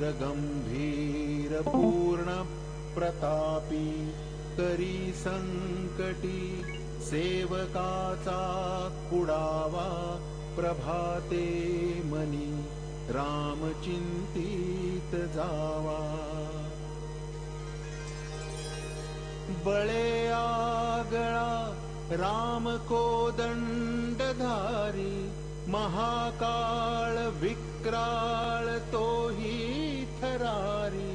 गंभीर पूर्ण प्रतापी करी संकटी सेवकाचा कुडावा प्रभाते मनी राम चिंतित जावा बळे आगळा राम कोदंडधारी महाकाळ विक्राळ तोही थरारी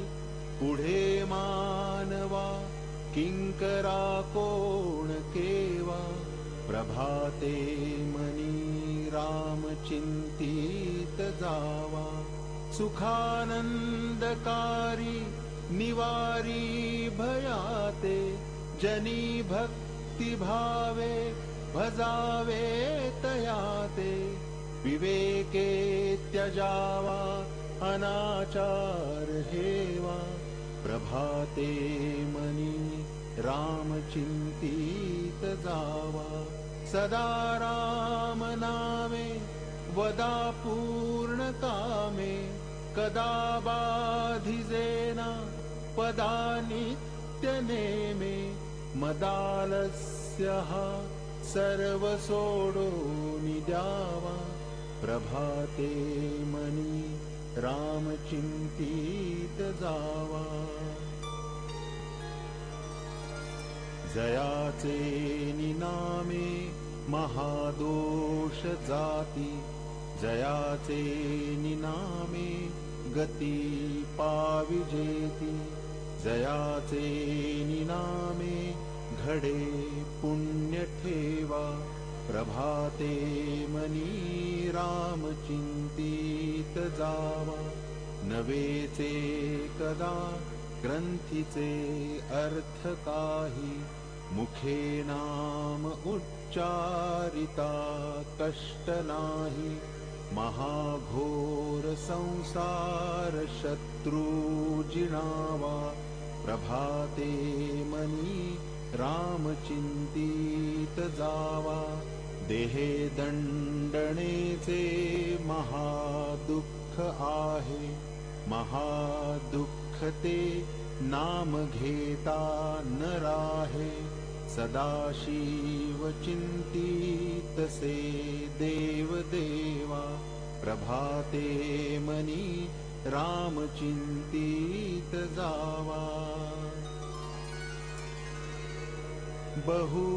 पुढे मानवा किंकरा कोण केवा प्रभाते मनी राम चिंतित जावा सुखानंदकारी निवारी भयाते जनी भक्ती भावे भजावे तयाते विवेके त्यजावा अनाचार हेवा प्रभाते मनी राम चिंतित जावा सदा राम नामे वदा पूर्ण कामे कदा बाधिजेना पदा नित्य नेमे मदालस्य हा सर्व सोडून द्यावा प्रभाते मनी राम चिंतित जावा जयाचे निनामे महादोष जाती जयाचे निनामे गती पाविजेती जयाचे निनामे घडे पुण्य ठेवा प्रभाते मनी राम चिंतित जावा नवेचे कदा ग्रंथीचे अर्थ काही मुखे नाम उच्चारिता कष्ट नाही महाघोर संसार शत्रु जिणावा प्रभाते मनी राम चिंतित जावा देहे दंडणेचे महादुःख आहे महादुःख ते नाम घेता न राहे सदाशिव चिंतित से देव देवा प्रभाते मनी राम चिंतित जावा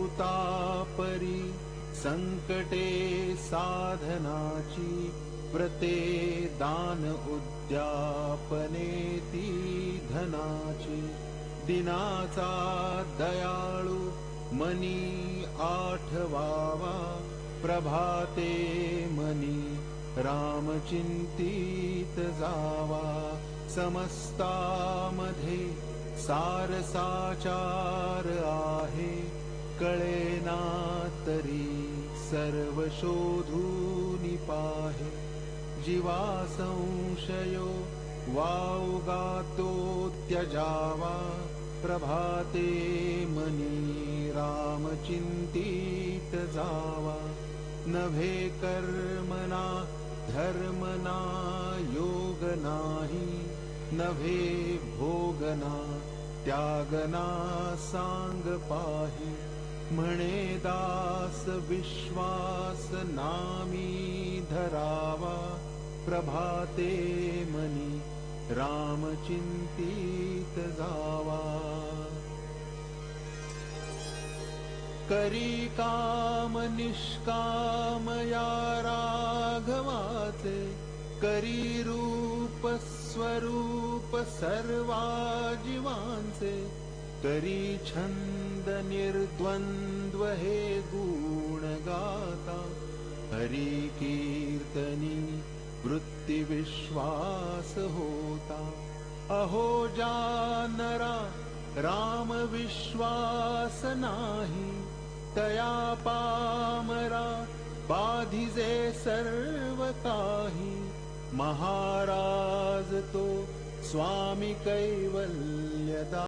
बहुतापरी संकटे साधनाची व्रते दान उद्यापनेती धनाची दिनाचा दयाळू मनी आठवावा प्रभाते मनी राम चिंतित जावा समस्तामध्ये सारसाचार आहे कळेना तरी सर्व शोधून पाहे जीवा संशयो वावगातो त्यजावा प्रभाते मनी राम चिंतित जावा नभे कर्मना धर्मना योग नाही नभे भोगना त्यागना सांग पाही म्हणे दास विश्वास नामी धरावा प्रभाते मनी राम चिंतित जावा करी काम निष्काम या राघवाचे करी रूप स्वरूप सर्वा जीवांचे करी छंद निर्द्वंद्व हे गुण गाता हरी कीर्तनी वृत्ती विश्वास होता अहो जानरा राम विश्वास नाही तया पामरा बाधिजे सर्व काही महाराज तो स्वामी कैवल्यदा